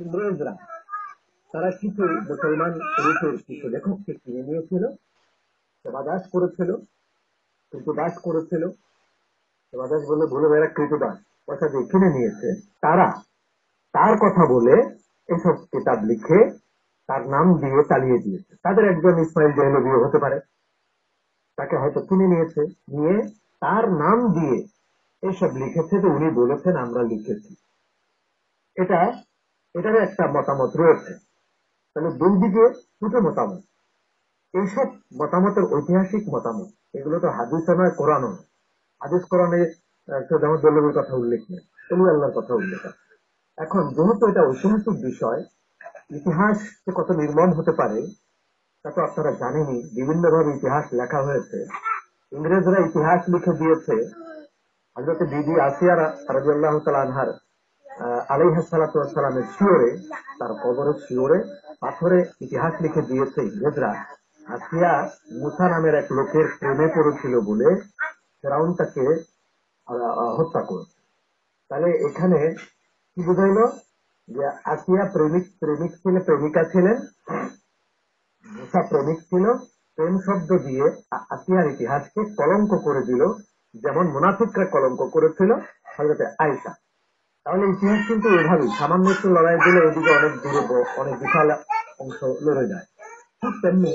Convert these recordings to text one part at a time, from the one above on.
ইংরেজরা তারা কিছু মুসলমান রূপের কিছু লেখককে কিনে নিয়েছিল, সেবাদাস করেছিল, কৃতদাস করেছিল। সেবাদাস বলে ভুলে বেড়া কৃতদাস পয়সা দিয়ে কিনে নিয়েছে। তারা তার কথা বলে এসব কিতাব লিখে তার নাম দিয়ে চালিয়ে দিয়েছে। তাদের একজন ইসমাইল দেহলভি হতে পারে, তাকে হয়তো কিনে নিয়েছে, নিয়ে তার নাম দিয়ে এসব লিখেছে যে উনি বলেছেন আমরা লিখেছি। এটারও একটা মতামত রয়েছে। তাহলে দুই দিকে দুটো মতামত। এইসব মতামতের ঐতিহাসিক মতামত, এগুলো তো হাদিসে নয়, কোরআনও নয়। হাদিস কোরআনে সৈয়দ দৌলভীর কথা উল্লেখ নেই, অলি আল্লাহর কথা উল্লেখ আছে। এখন যেহেতু এটা ঐতিহাসিক বিষয়, ইতিহাস যে কত নির্মম হতে পারে তা তো আপনারা জানেনই। বিভিন্ন ভাবে ইতিহাস লেখা হয়েছে। ইংরেজরা ইতিহাস লিখে দিয়েছে হযরত বিবি আসিয়া রাদিয়াল্লাহু তাআলা আনহার আলাইহিস সালাতু ওয়াস সালামের শিওরে, তার কবরের শিওরে পাথরে ইতিহাস লিখে দিয়েছে ইংরেজরা। আসিয়া মুসা নামের এক লোকের প্রেমে পড়েছিল বলে ফেরাউন তাকে হত্যা করেছে। তাহলে এখানে কি বুঝাইলো যে আসিয়া প্রেমিক ছিলেন, প্রেমিকা ছিলেন, মুসা প্রেমিক ছিল। প্রেম শব্দ দিয়ে আসিয়ার ইতিহাসকে কলঙ্ক করে দিল, যেমন মুনাফিকরা কলঙ্ক করেছিল হযরত আয়েশা। তাহলে ইতিহাস কিন্তু এভাবেই সামান্য একটু লড়াই দিলে এদিকে অনেক দূরে অনেক বিশাল অংশ লড়ে যায়। ঠিক তেমনি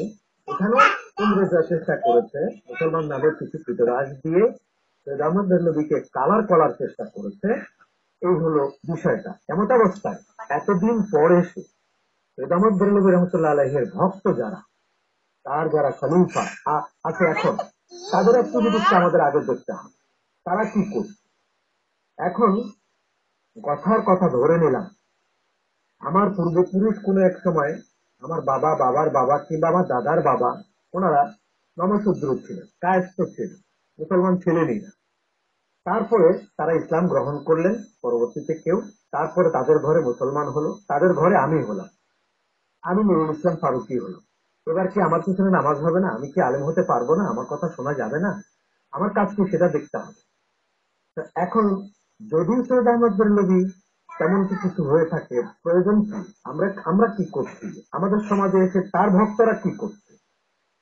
এখানেও ইংরেজরা চেষ্টা করেছে মুসলমান নামের কিছু কৃতদাস দিয়ে সৈয়দ আহমদ নবীকে কালার করার চেষ্টা করেছে। এই হলো বিষয়টা। এমত অবস্থায় এতদিন পর এসে সৈয়দ আহমদ নবী রহমতুল্লাহ আলাইহির ভক্ত যারা, তার যারা খলিফা আছে এখন, তাদের অ্যাক্টিভিটিসটা আমাদের আগে দেখতে হবে। তারা কি করছে। এখন কথার কথা ধরে নিলাম আমার পূর্বপুরুষ কোন এক সময়, আমার বাবা, বাবার বাবা কিংবা আমার দাদার বাবা, ওনারা নমশূদ্র ছিলেন, কায়স্থ ছিলেন, মুসলমান ছিলেনই না। তারপরে তারা ইসলাম গ্রহণ করলেন পরবর্তীতে কেউ, তারপরে তাদের ঘরে মুসলমান হলো, তাদের ঘরে আমি হলাম, আমি নুরুল ইসলাম ফারুকী হলাম। এবার কি আমার পিছনে নামাজ হবে না? আমি কি আলেম হতে পারবো না? আমার কথা শোনা যাবে না? আমার কাজ কি সেটা দেখতে হবে। এখন যদি সৈয়দ আহমদ বেরলভী তেমন কিছু হয়ে থাকে, প্রয়োজন কি? আমরা কি করছি? আমাদের সমাজে এসে তার ভক্তরা কি করছে?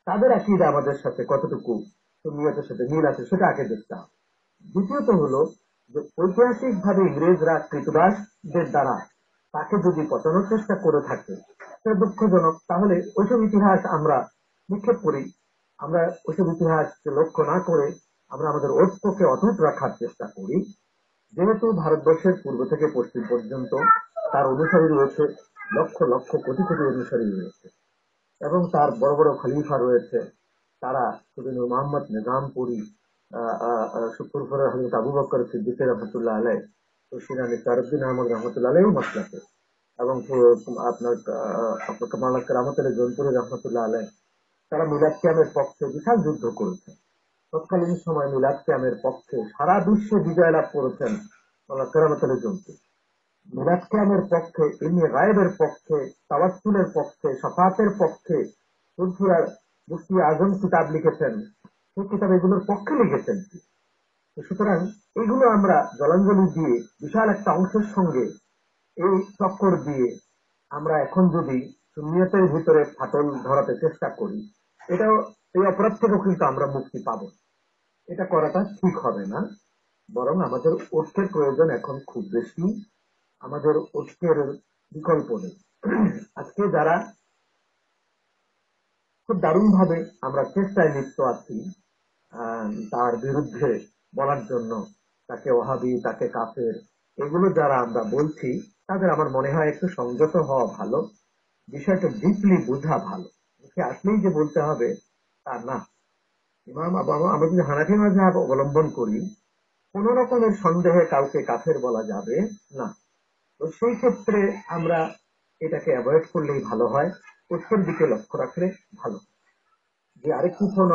তাদের আকীদা আমাদের সাথে কতটুকু সুন্নিয়তের সাথে মিল আছে সেটা আগে দেখতে হবে। দ্বিতীয়ত হলো যে ঐতিহাসিক ভাবে ইংরেজরা কৃতদাসদের দ্বারা তাকে যদি পচানোর চেষ্টা করে থাকে সেটা দুঃখজনক। তাহলে ওইসব ইতিহাস আমরা নিক্ষেপ করি। আমরা ওইসব ইতিহাসকে লক্ষ্য না করে আমরা আমাদের ঐক্যকে অটুট রাখার চেষ্টা করি। যেহেতু ভারতবর্ষের পূর্ব থেকে পশ্চিম পর্যন্ত তার অনুসারী রয়েছে, লক্ষ লক্ষ কোটি কোটি অনুসারী রয়েছে, এবং তার বড় বড় খলিফা রয়েছে। তারা শুধু মোহাম্মদ নিজামপুরি, শুকুরপুরের হযরত আবু বকর সিদ্দিক রহমতুল্লাহ আলাইহ, তুলসিরা নিসারউদ্দিন আহমদ রহমতুল্লাহ আলাইহ মাসলাকে, এবং আপনার কামাল কেরামত আলী জৌনপুরি রহমতুল্লাহ আলাইহ, তারা মিলাদ কিয়ামের পক্ষে বিশাল যুদ্ধ করেছে। তৎকালীন সময় মিলাদ কিয়ামের পক্ষে সারা বিশ্বে বিজয় লাভ করেছেন কেরামত আলী জৌনপুরি। মিলাদ কিয়ামের পক্ষে, ইলমে গায়েবের পক্ষে, তাওয়াসসুলের পক্ষে, শাফাতের পক্ষে তুলসিয়ার মুফতি আজম কিতাব লিখেছেন। সেই কিতাব এগুলোর পক্ষে লিখেছেন। সুতরাং এগুলো আমরা জলাঞ্জলি দিয়ে বিশাল একটা অংশের সঙ্গে এই চক্কর দিয়ে আমরা এখন যদি সুন্নিয়তের ভিতরে ফাটল ধরাতে চেষ্টা করি, এটাও এই অপরাধ থেকেও কিন্তু আমরা মুক্তি পাবো। এটা করাটা ঠিক হবে না। বরং আমাদের ঐক্যের প্রয়োজন এখন খুব বেশি। আমাদের ঐক্যের বিকল্প নেই। আজকে যারা খুব দারুণ ভাবে আমরা চেষ্টায় লিপ্ত আছি তার বিরুদ্ধে বলার জন্য, তাকে ওহাবি, তাকে কাফের, এগুলো যারা আমরা বলছি, তাদের আমার মনে হয় একটু সংযত হওয়া ভালো, বিষয়টা ডিপলি বোঝা ভালো। মুখে আসলেই যে বলতে হবে তা না। ইমাম আমরা যদি হানাফি মাযহাব অবলম্বন করি, কোন রকমের সন্দেহে কাউকে কাফের বলা যাবে না। তো সেই ক্ষেত্রে আমরা এটাকে অ্যাভয়েড করলেই ভালো হয়, উত্তর দিকে লক্ষ্য রাখলে ভালো। যে আরেকটি ফোন